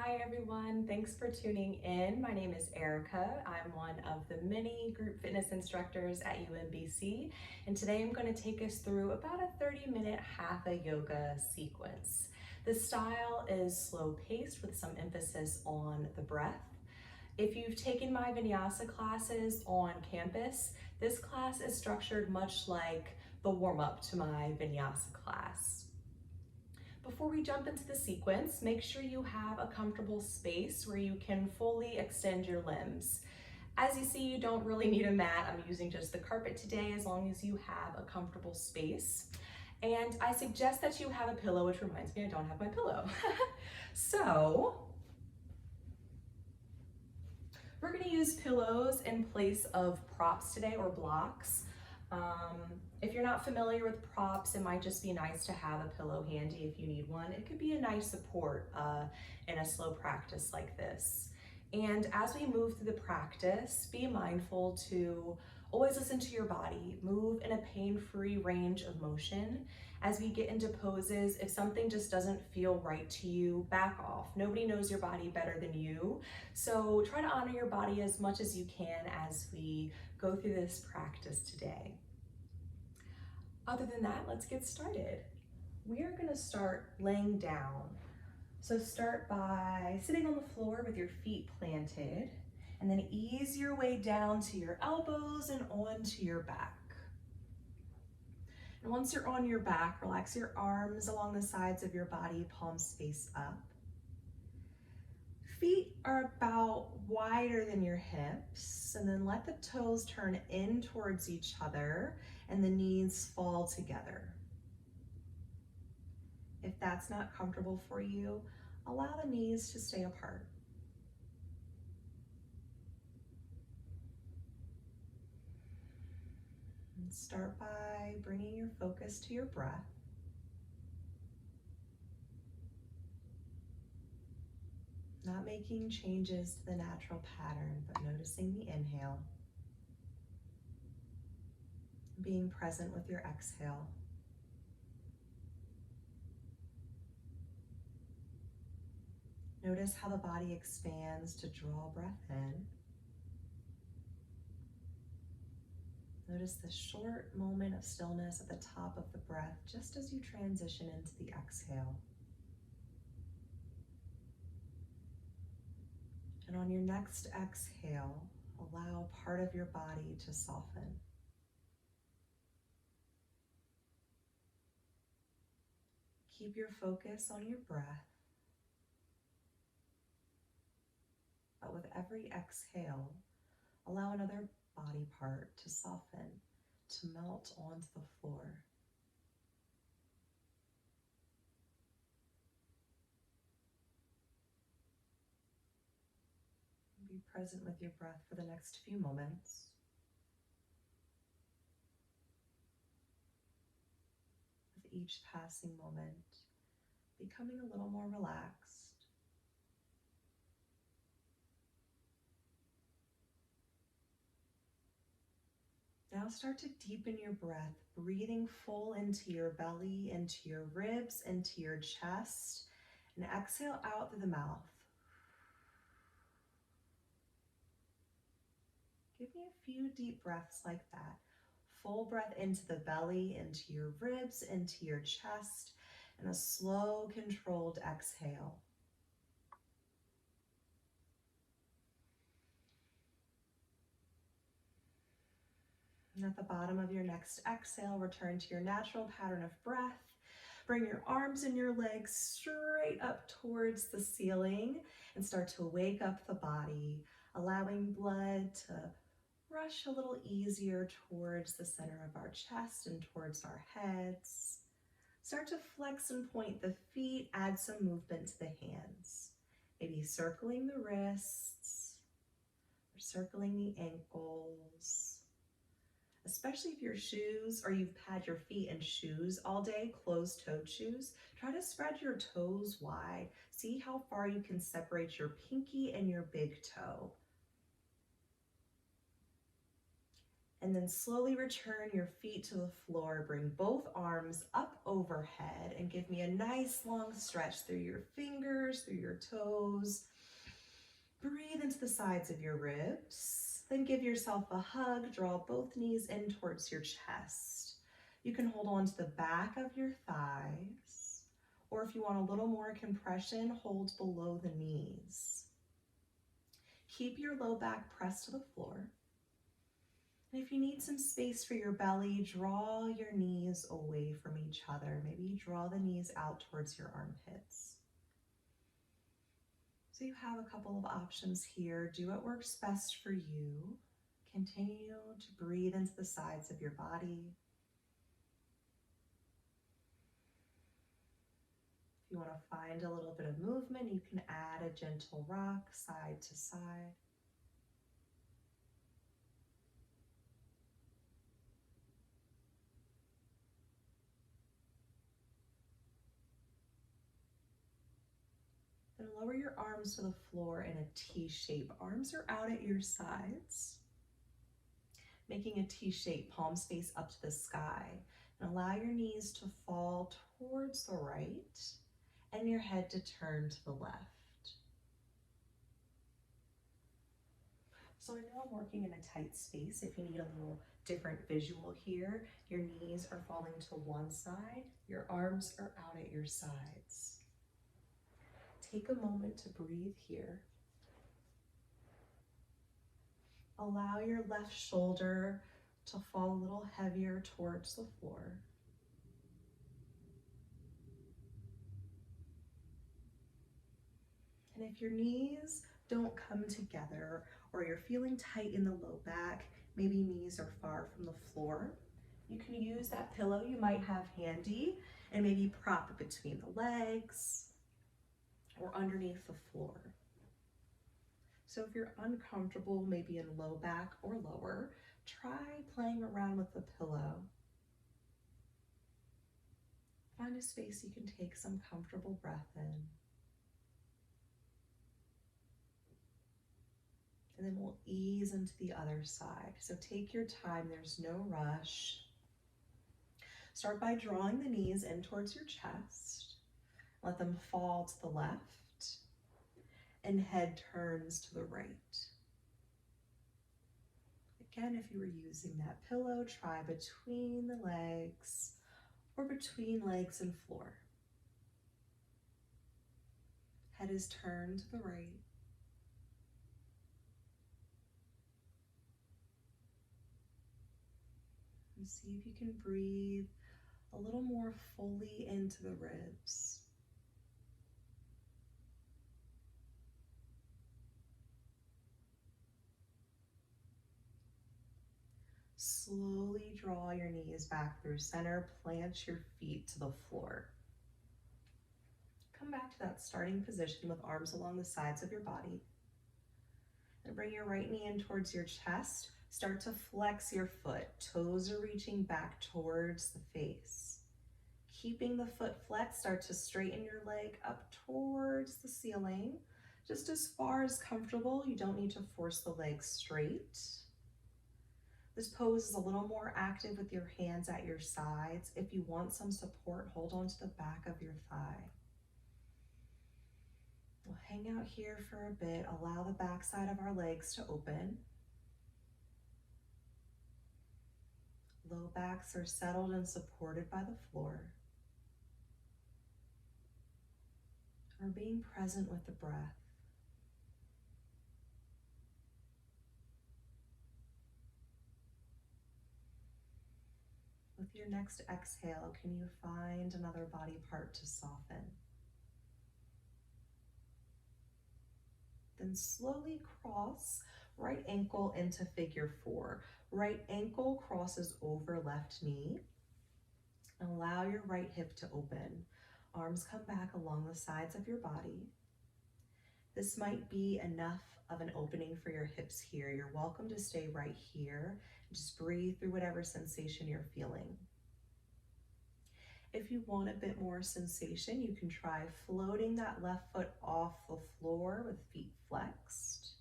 Hi everyone, thanks for tuning in. My name is Erica. I'm one of the many group fitness instructors at UMBC, and today I'm going to take us through about a 30-minute Hatha yoga sequence. The style is slow paced with some emphasis on the breath. If you've taken my vinyasa classes on campus, this class is structured much like the warm-up to my vinyasa class. Before we jump into the sequence, make sure you have a comfortable space where you can fully extend your limbs. As you see, you don't really need a mat. I'm using just the carpet today as long as you have a comfortable space. And I suggest that you have a pillow, which reminds me I don't have my pillow. So, we're gonna use pillows in place of props today or blocks. If you're not familiar with props, it might just be nice to have a pillow handy if you need one. It could be a nice support in a slow practice like this. And as we move through the practice, be mindful to always listen to your body, move in a pain-free range of motion. As we get into poses, if something just doesn't feel right to you, back off. Nobody knows your body better than you. So try to honor your body as much as you can as we go through this practice today. Other than that, let's get started. We are going to start laying down. So start by sitting on the floor with your feet planted, and then ease your way down to your elbows and onto your back. And once you're on your back, relax your arms along the sides of your body, palms face up. Feet are about wider than your hips, and then let the toes turn in towards each other and the knees fall together. If that's not comfortable for you, allow the knees to stay apart. And start by bringing your focus to your breath. Not making changes to the natural pattern, but noticing the inhale. Being present with your exhale. Notice how the body expands to draw breath in. Notice the short moment of stillness at the top of the breath just as you transition into the exhale. And on your next exhale, allow part of your body to soften. Keep your focus on your breath, but with every exhale, allow another body part to soften, to melt onto the floor. Be present with your breath for the next few moments. With each passing moment, becoming a little more relaxed. Now start to deepen your breath, breathing full into your belly, into your ribs, into your chest, and exhale out through the mouth. Give me a few deep breaths like that. Full breath into the belly, into your ribs, into your chest, and a slow, controlled exhale. And at the bottom of your next exhale, return to your natural pattern of breath. Bring your arms and your legs straight up towards the ceiling and start to wake up the body, allowing blood to rush a little easier towards the center of our chest and towards our heads. Start to flex and point the feet, add some movement to the hands. Maybe circling the wrists or circling the ankles. Especially if your shoes or you've had your feet in shoes all day, closed-toed shoes, try to spread your toes wide. See how far you can separate your pinky and your big toe. And then slowly return your feet to the floor. Bring both arms up overhead and give me a nice long stretch through your fingers, through your toes. Breathe into the sides of your ribs. Then give yourself a hug. Draw both knees in towards your chest. You can hold on to the back of your thighs, or if you want a little more compression, hold below the knees. Keep your low back pressed to the floor. And if you need some space for your belly, draw your knees away from each other. Maybe draw the knees out towards your armpits. So you have a couple of options here. Do what works best for you. Continue to breathe into the sides of your body. If you want to find a little bit of movement, you can add a gentle rock side to side. Then lower your arms to the floor in a T shape. Arms are out at your sides, making a T shape, palms face up to the sky. And allow your knees to fall towards the right and your head to turn to the left. So I know I'm working in a tight space. If you need a little different visual here, your knees are falling to one side, your arms are out at your sides. Take a moment to breathe here. Allow your left shoulder to fall a little heavier towards the floor. And if your knees don't come together or you're feeling tight in the low back, maybe knees are far from the floor, you can use that pillow you might have handy and maybe prop it between the legs or underneath the floor. So if you're uncomfortable, maybe in low back or lower, try playing around with the pillow. Find a space you can take some comfortable breath in. And then we'll ease into the other side. So take your time, there's no rush. Start by drawing the knees in towards your chest. Let them fall to the left and head turns to the right. Again, if you were using that pillow, try between the legs or between legs and floor. Head is turned to the right. And see if you can breathe a little more fully into the ribs. Slowly draw your knees back through center, plant your feet to the floor. Come back to that starting position with arms along the sides of your body. And bring your right knee in towards your chest. Start to flex your foot. Toes are reaching back towards the face. Keeping the foot flexed, start to straighten your leg up towards the ceiling, just as far as comfortable. You don't need to force the leg straight. This pose is a little more active with your hands at your sides. If you want some support, hold on to the back of your thigh. We'll hang out here for a bit. Allow the back side of our legs to open. Low backs are settled and supported by the floor. We're being present with the breath. With your next exhale, can you find another body part to soften? Then slowly cross right ankle into figure four. Right ankle crosses over left knee. Allow your right hip to open. Arms come back along the sides of your body. This might be enough of an opening for your hips here. You're welcome to stay right here. Just breathe through whatever sensation you're feeling. If you want a bit more sensation, you can try floating that left foot off the floor with feet flexed.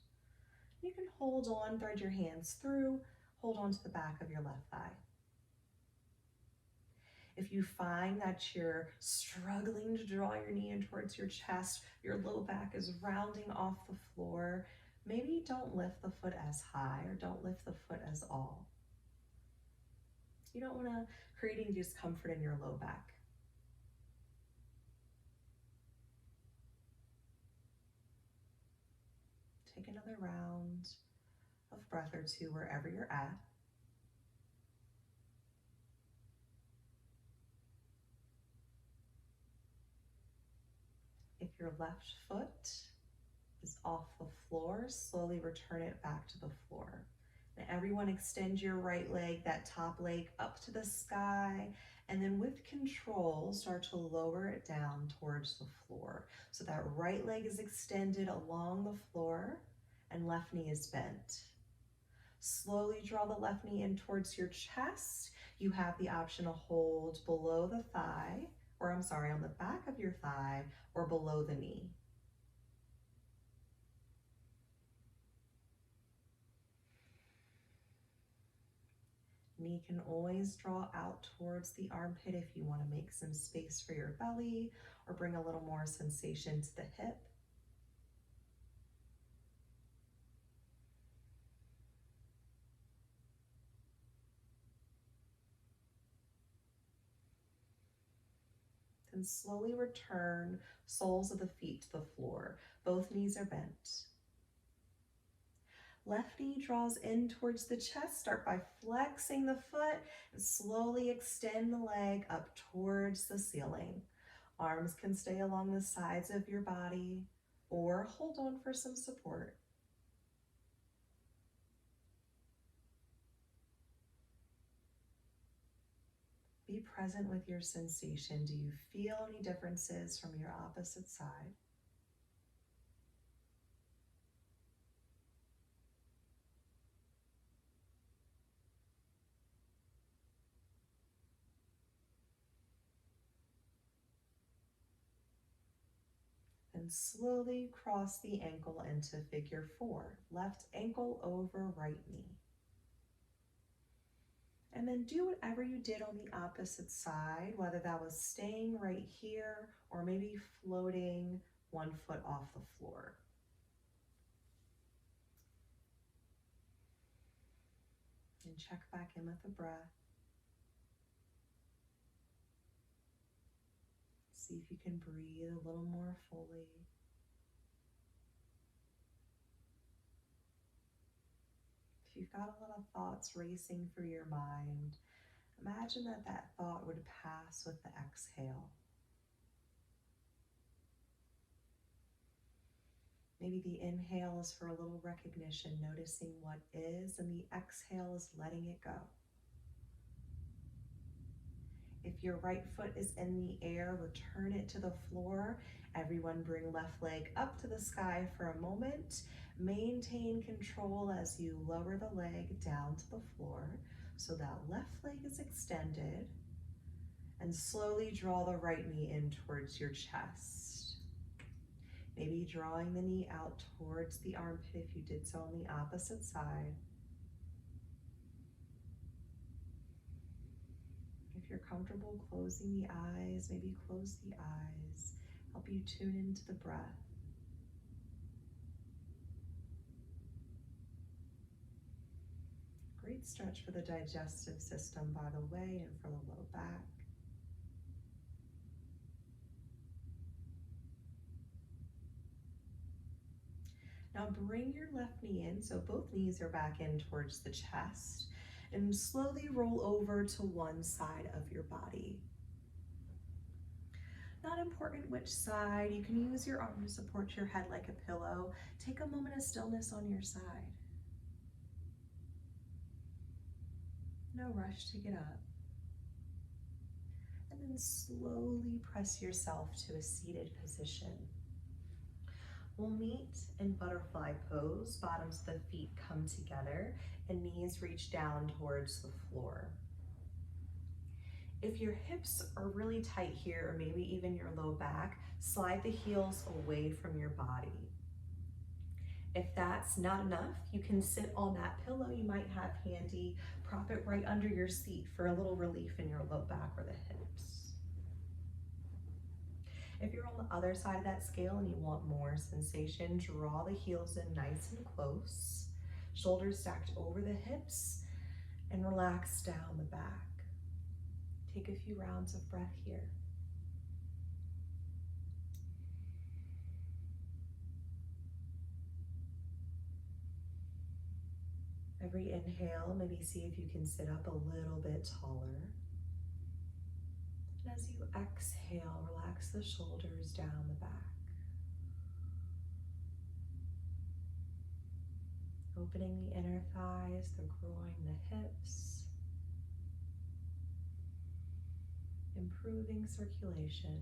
You can hold on, thread your hands through, Hold on to the back of your left thigh. If you find that you're struggling to draw your knee in towards your chest, your low back is rounding off the floor, maybe don't lift the foot as high or don't lift the foot as all. You don't want to create any discomfort in your low back. Take another round of breath or two wherever you're at. If your left foot is off the floor, slowly return it back to the floor. And everyone extend your right leg, that top leg, up to the sky, and then with control, start to lower it down towards the floor. So that right leg is extended along the floor and left knee is bent. Slowly draw the left knee in towards your chest. You have the option to hold below the thigh, or I'm sorry, on the back of your thigh or below the knee. Knee can always draw out towards the armpit if you want to make some space for your belly or bring a little more sensation to the hip. Then slowly return soles of the feet to the floor. Both knees are bent. Left knee draws in towards the chest. Start by flexing the foot and slowly extend the leg up towards the ceiling. Arms can stay along the sides of your body or hold on for some support. Be present with your sensation. Do you feel any differences from your opposite side? And slowly cross the ankle into figure 4. Left ankle over right knee. And then do whatever you did on the opposite side, whether that was staying right here or maybe floating one foot off the floor. And check back in with the breath. See if you can breathe a little more fully. If you've got a lot of thoughts racing through your mind, imagine that that thought would pass with the exhale. Maybe the inhale is for a little recognition, noticing what is, and the exhale is letting it go. If your right foot is in the air, return it to the floor. Everyone bring left leg up to the sky for a moment. Maintain control as you lower the leg down to the floor so that left leg is extended. And slowly draw the right knee in towards your chest. Maybe drawing the knee out towards the armpit if you did so on the opposite side. If you're comfortable closing the eyes, maybe close the eyes. Help you tune into the breath. Great stretch for the digestive system, by the way, and for the low back. Now bring your left knee in, so both knees are back in towards the chest, and slowly roll over to one side of your body. Not important which side, you can use your arm to support your head like a pillow. Take a moment of stillness on your side. No rush to get up. And then slowly press yourself to a seated position. We'll meet in butterfly pose. Bottoms of the feet come together and knees reach down towards the floor. If your hips are really tight here, or maybe even your low back, slide the heels away from your body. If that's not enough, you can sit on that pillow you might have handy, prop it right under your seat for a little relief in your low back or the hips. If you're on the other side of that scale and you want more sensation, draw the heels in nice and close, shoulders stacked over the hips, and relax down the back. Take a few rounds of breath here. Every inhale, maybe see if you can sit up a little bit taller. And as you exhale, relax the shoulders down the back. Opening the inner thighs, the groin, the hips. Improving circulation.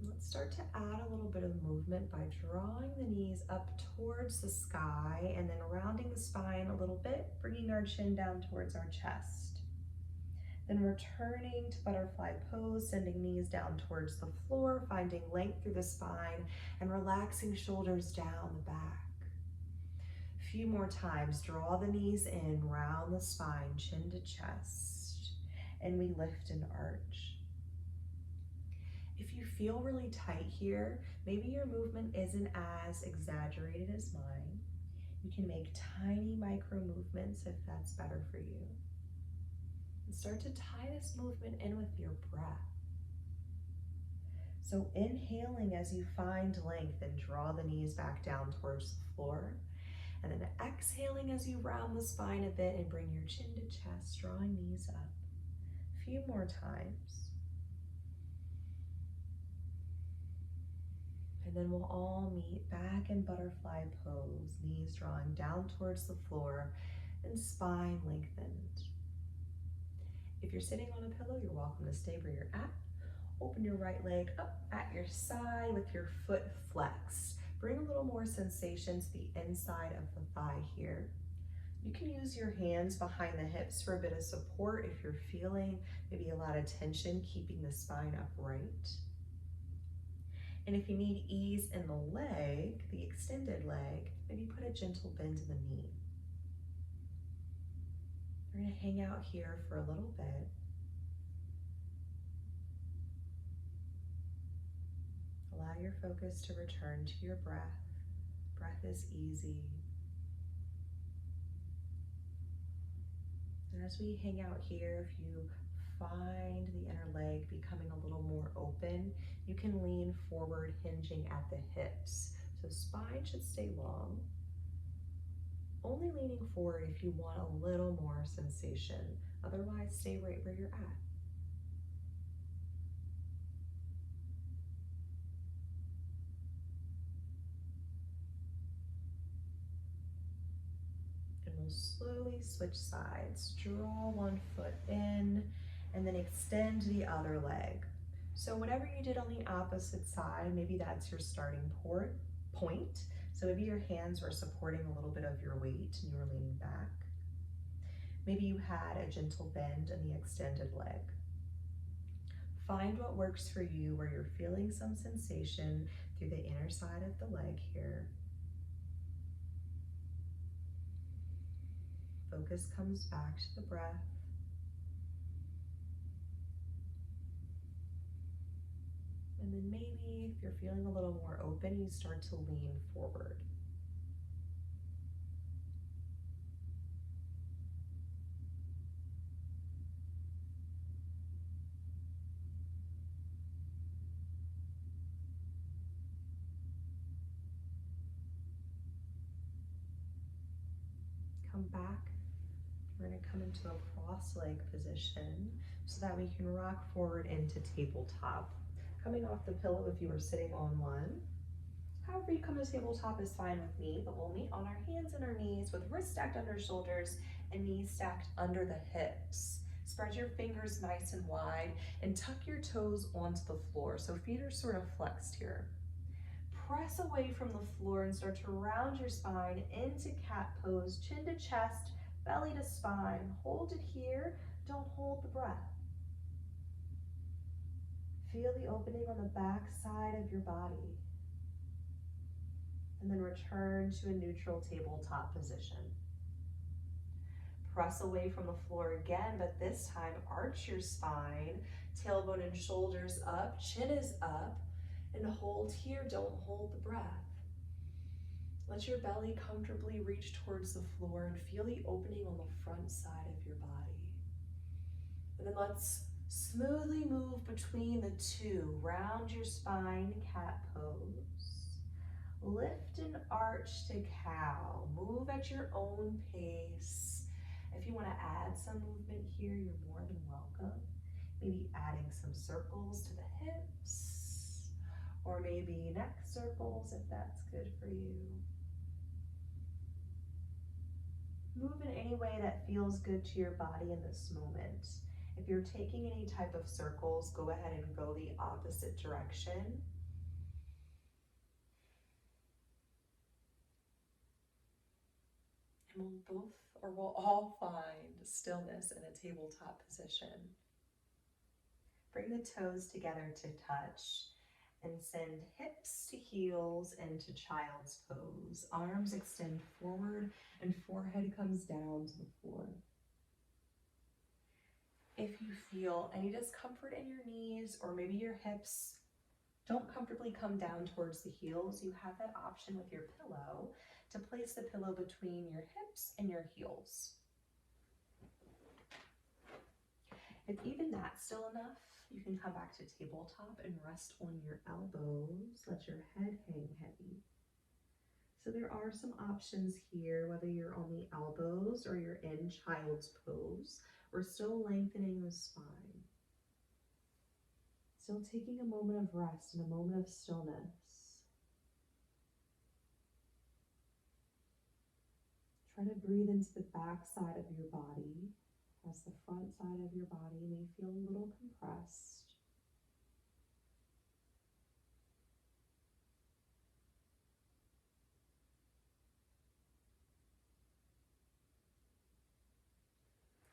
Let's start to add a little bit of movement by drawing the knees up towards the sky and then rounding the spine a little bit, bringing our chin down towards our chest. Then returning to butterfly pose, sending knees down towards the floor, finding length through the spine and relaxing shoulders down the back. A few more times, draw the knees in, round the spine, chin to chest, and we lift and arch. If you feel really tight here, maybe your movement isn't as exaggerated as mine. You can make tiny micro movements if that's better for you. And start to tie this movement in with your breath. So inhaling as you find length and draw the knees back down towards the floor. And then exhaling as you round the spine a bit and bring your chin to chest, drawing knees up. A few more times. And then we'll all meet back in butterfly pose, knees drawing down towards the floor and spine lengthened. If you're sitting on a pillow, you're welcome to stay where you're at. Open your right leg up at your side with your foot flexed. Bring a little more sensation to the inside of the thigh here. You can use your hands behind the hips for a bit of support if you're feeling maybe a lot of tension, keeping the spine upright. And if you need ease in the leg, the extended leg, maybe put a gentle bend in the knee. We're going to hang out here for a little bit. Allow your focus to return to your breath. Breath is easy. And as we hang out here, if you find the inner leg becoming a little more open, you can lean forward, hinging at the hips. So spine should stay long. Only leaning forward if you want a little more sensation. Otherwise, stay right where you're at. And we'll slowly switch sides. Draw one foot in and then extend the other leg. So whatever you did on the opposite side, maybe that's your starting point. So maybe your hands were supporting a little bit of your weight and you were leaning back. Maybe you had a gentle bend in the extended leg. Find what works for you where you're feeling some sensation through the inner side of the leg here. Focus comes back to the breath. And then maybe if you're feeling a little more open, you start to lean forward. Come back. We're going to come into a cross leg position so that we can rock forward into tabletop. Coming off the pillow if you were sitting on one. However you come to tabletop is fine with me, but we'll meet on our hands and our knees with wrists stacked under shoulders and knees stacked under the hips. Spread your fingers nice and wide and tuck your toes onto the floor. So feet are sort of flexed here. Press away from the floor and start to round your spine into cat pose, chin to chest, belly to spine. Hold it here. Don't hold the breath. Feel the opening on the back side of your body. And then return to a neutral tabletop position. Press away from the floor again, but this time arch your spine, tailbone and shoulders up, chin is up, and hold here, don't hold the breath. Let your belly comfortably reach towards the floor and feel the opening on the front side of your body. And then let's smoothly move between the two. Round your spine, cat pose. Lift and arch to cow. Move at your own pace. If you want to add some movement here, you're more than welcome. Maybe adding some circles to the hips, or maybe neck circles if that's good for you. Move in any way that feels good to your body in this moment. If you're taking any type of circles, go ahead and go the opposite direction. And we'll all find stillness in a tabletop position. Bring the toes together to touch and send hips to heels into child's pose. Arms extend forward and forehead comes down to the floor. If you feel any discomfort in your knees or maybe your hips don't comfortably come down towards the heels, you have that option with your pillow to place the pillow between your hips and your heels. If even that's still enough, you can come back to tabletop and rest on your elbows. Let your head hang heavy. So there are some options here, whether you're on the elbows or you're in child's pose. We're still lengthening the spine. Still taking a moment of rest and a moment of stillness. Try to breathe into the back side of your body as the front side of your body may feel a little compressed.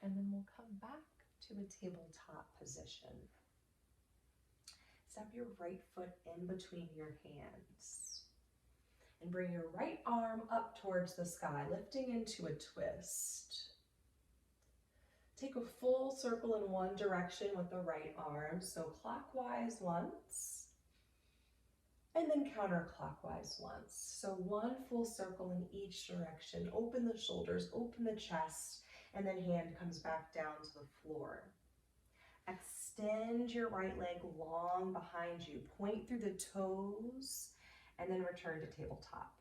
And then we'll come back to a tabletop position. Step your right foot in between your hands and bring your right arm up towards the sky, lifting into a twist. Take a full circle in one direction with the right arm, so clockwise once, and then counterclockwise once. So one full circle in each direction. Open the shoulders, open the chest, and then hand comes back down to the floor. Extend your right leg long behind you. Point through the toes, and then return to tabletop.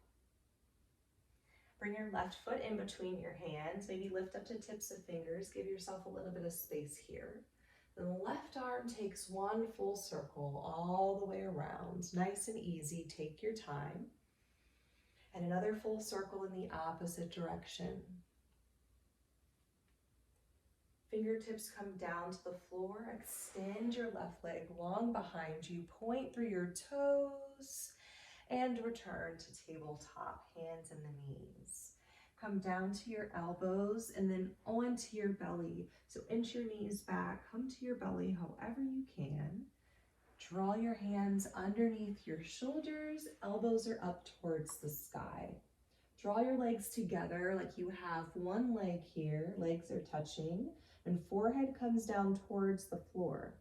Bring your left foot in between your hands. Maybe lift up to tips of fingers. Give yourself a little bit of space here. Then the left arm takes one full circle all the way around. Nice and easy. Take your time. And another full circle in the opposite direction. Fingertips come down to the floor. Extend your left leg long behind you. Point through your toes and return to tabletop, hands in the knees. Come down to your elbows and then onto your belly. So inch your knees back, come to your belly however you can. Draw your hands underneath your shoulders. Elbows are up towards the sky. Draw your legs together like you have one leg here. Legs are touching. And forehead comes down towards the floor.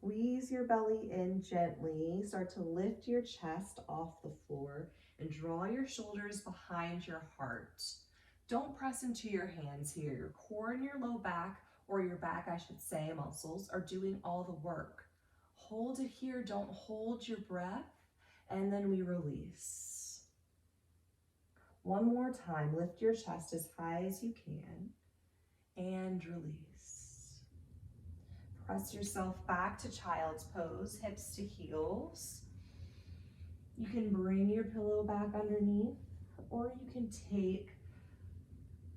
Squeeze your belly in gently. Start to lift your chest off the floor and draw your shoulders behind your heart. Don't press into your hands here. Your core and your low back, or your back, I should say, muscles are doing all the work. Hold it here. Don't hold your breath. And then we release. One more time. Lift your chest as high as you can. And release. Press yourself back to child's pose, hips to heels. You can bring your pillow back underneath, or you can take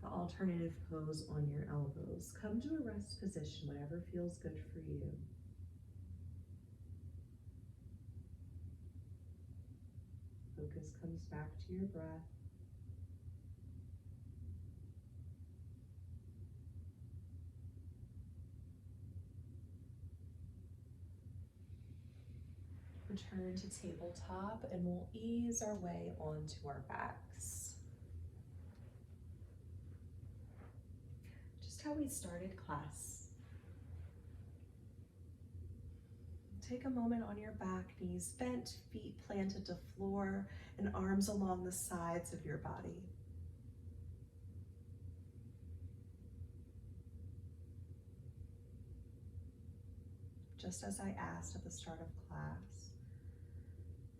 the alternative pose on your elbows. Come to a rest position, whatever feels good for you. Focus comes back to your breath. Return to tabletop and we'll ease our way onto our backs. Just how we started class. Take a moment on your back, knees bent, feet planted to floor, and arms along the sides of your body. Just as I asked at the start of class,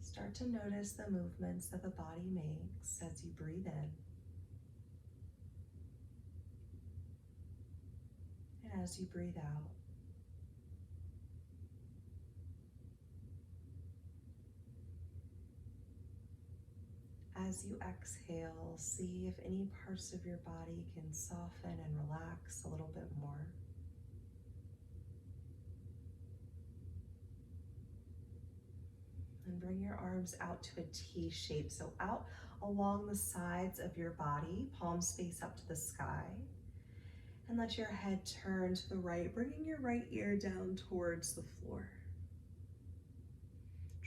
start to notice the movements that the body makes as you breathe in and as you breathe out. As you exhale, see if any parts of your body can soften and relax a little bit more. And bring your arms out to a T shape, so out along the sides of your body, palms face up to the sky. And let your head turn to the right, bringing your right ear down towards the floor.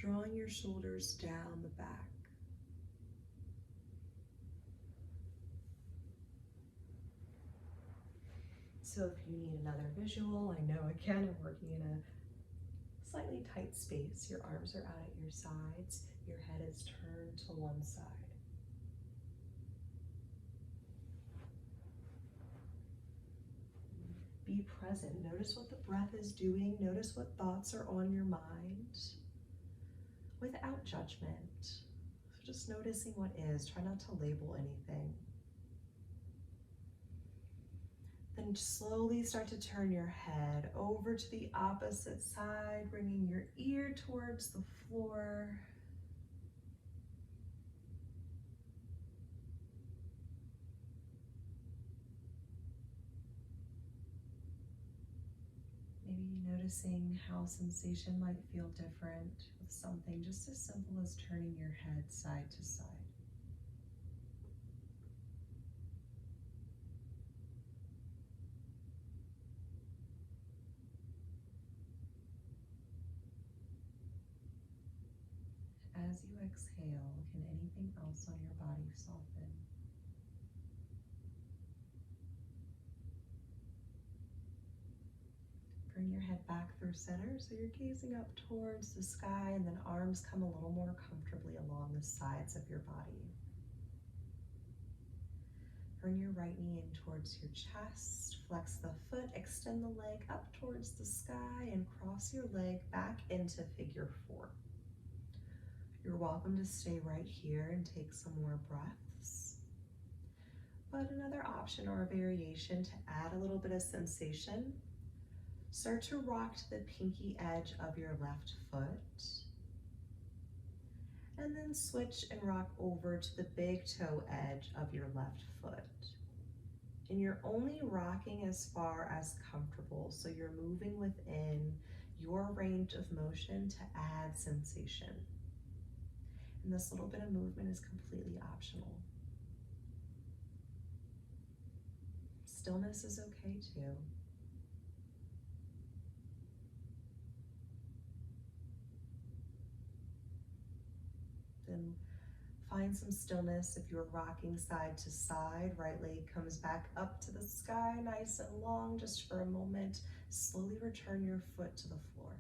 Drawing your shoulders down the back. So if you need another visual, I know again I'm working in a slightly tight space. Your arms are out at your sides. Your head is turned to one side. Be present. Notice what the breath is doing. Notice what thoughts are on your mind without judgment. So just noticing what is. Try not to label anything. Then slowly start to turn your head over to the opposite side, bringing your ear towards the floor. Maybe noticing how sensation might feel different with something just as simple as turning your head side to side. As you exhale, can anything else on your body soften? Bring your head back through center so you're gazing up towards the sky, and then arms come a little more comfortably along the sides of your body. Bring your right knee in towards your chest, flex the foot, extend the leg up towards the sky, and cross your leg back into figure 4. You're welcome to stay right here and take some more breaths. But another option or a variation to add a little bit of sensation, start to rock to the pinky edge of your left foot, and then switch and rock over to the big toe edge of your left foot. And you're only rocking as far as comfortable, so you're moving within your range of motion to add sensation. And this little bit of movement is completely optional. Stillness is okay too. Then find some stillness if you're rocking side to side. Right leg comes back up to the sky, nice and long, just for a moment. Slowly return your foot to the floor.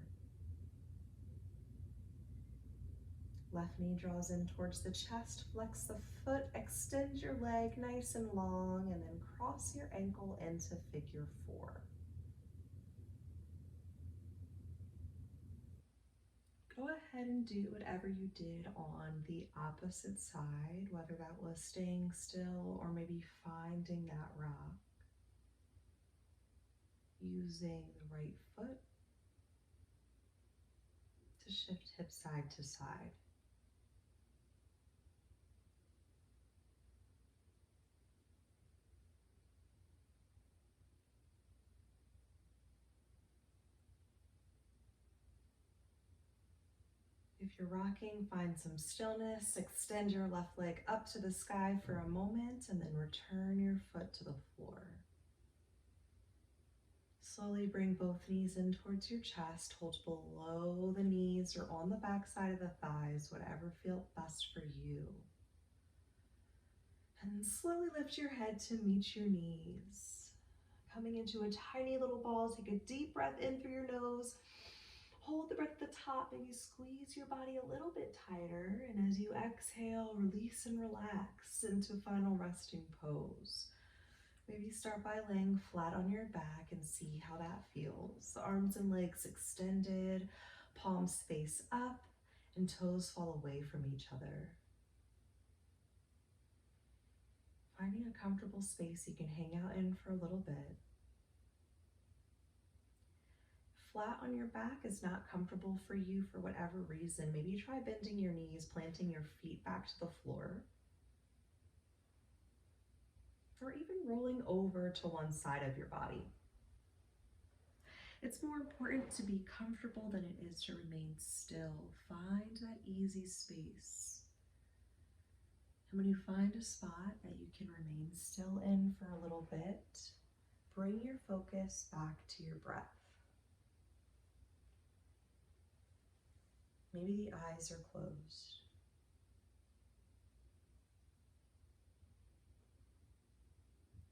Left knee draws in towards the chest, flex the foot, extend your leg nice and long, and then cross your ankle into figure 4. Go ahead and do whatever you did on the opposite side, whether that was staying still or maybe finding that rock. Using the right foot to shift hip side to side. If you're rocking, find some stillness, extend your left leg up to the sky for a moment, and then return your foot to the floor. Slowly bring both knees in towards your chest, hold below the knees knees or on the back side of the thighs, whatever feels best for you. And slowly lift your head to meet your knees. Coming into a tiny little ball, take a deep breath in through your nose. Hold the breath at the top, maybe squeeze your body a little bit tighter. And as you exhale, release and relax into final resting pose. Maybe start by laying flat on your back and see how that feels. Arms and legs extended, palms face up, and toes fall away from each other. Finding a comfortable space you can hang out in for a little bit. Flat on your back is not comfortable for you for whatever reason. Maybe try bending your knees, planting your feet back to the floor. Or even rolling over to one side of your body. It's more important to be comfortable than it is to remain still. Find that easy space. And when you find a spot that you can remain still in for a little bit, bring your focus back to your breath. Maybe the eyes are closed.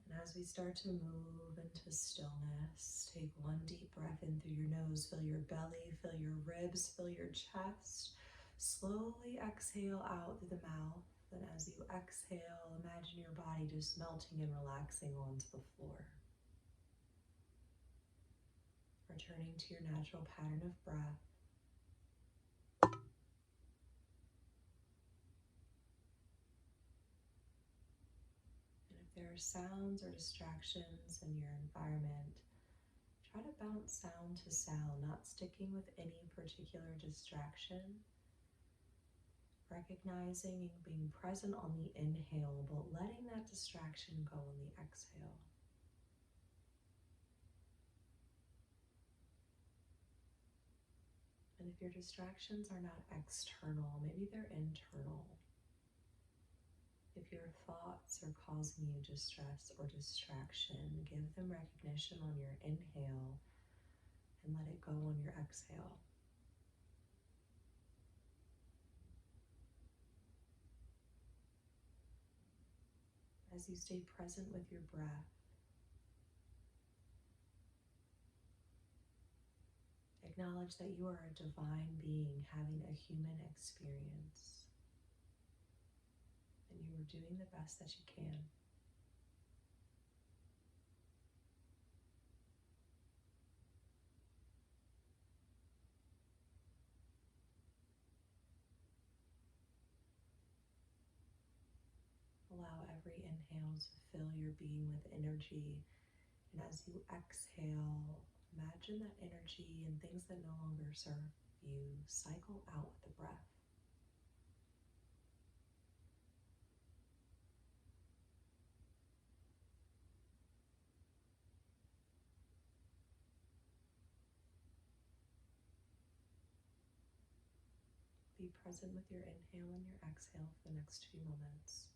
And as we start to move into stillness, take one deep breath in through your nose, fill your belly, fill your ribs, fill your chest. Slowly exhale out through the mouth. And as you exhale, imagine your body just melting and relaxing onto the floor. Returning to your natural pattern of breath. And if there are sounds or distractions in your environment, try to bounce sound to sound, not sticking with any particular distraction. Recognizing and being present on the inhale, but letting that distraction go on the exhale. And if your distractions are not external, maybe they're internal. If your thoughts are causing you distress or distraction, give them recognition on your inhale and let it go on your exhale. As you stay present with your breath, acknowledge that you are a divine being having a human experience. And you are doing the best that you can. Allow every inhale to fill your being with energy. And as you exhale, imagine that energy and things that no longer serve you cycle out with the breath. Be present with your inhale and your exhale for the next few moments.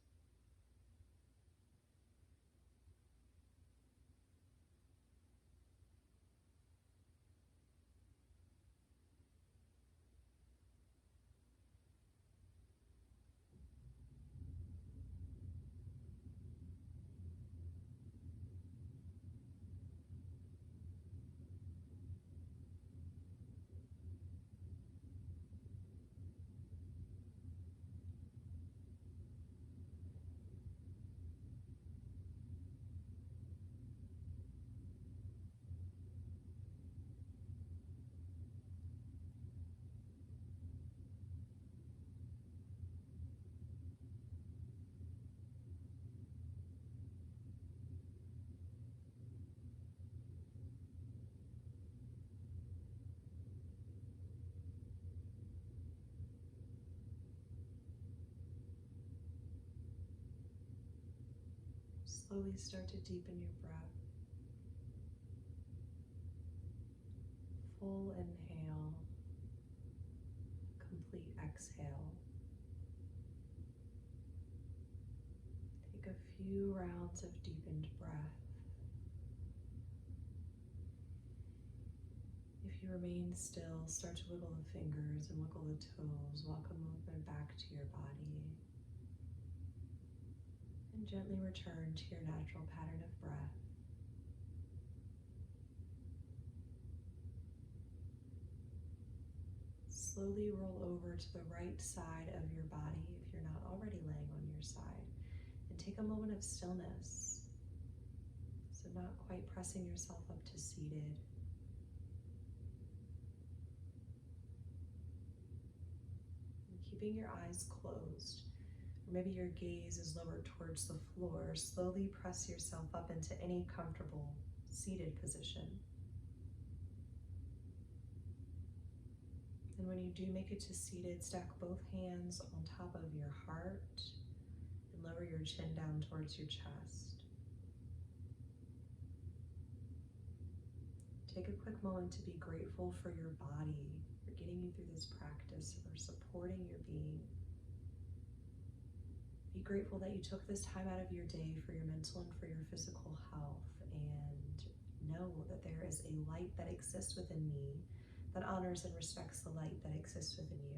Slowly start to deepen your breath. Full inhale, complete exhale. Take a few rounds of deepened breath. If you you remain still, start to wiggle the fingers and wiggle the toes. Welcome movement back to your body. And gently return to your natural pattern of breath. Slowly roll over to the right side of your body if you're not already laying on your side. And take a moment of stillness. So not quite pressing yourself up to seated. And keeping your eyes closed. Or maybe your gaze is lowered towards the floor. Slowly press yourself up into any comfortable seated position. And when you do make it to seated, stack both hands on top of your heart and lower your chin down towards your chest. Take a quick moment to be grateful for your body, for getting you through this practice, for supporting your being. Be grateful that you took this time out of your day for your mental and for your physical health, and know that there is a light that exists within me that honors and respects the light that exists within you.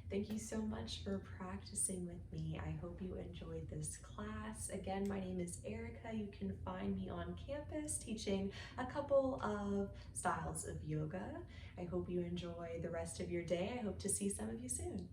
Thank you so much for practicing with me. I hope you enjoyed this class. Again, my name is Erica. You can find me on campus teaching a couple of styles of yoga. I hope you enjoy the rest of your day. I hope to see some of you soon.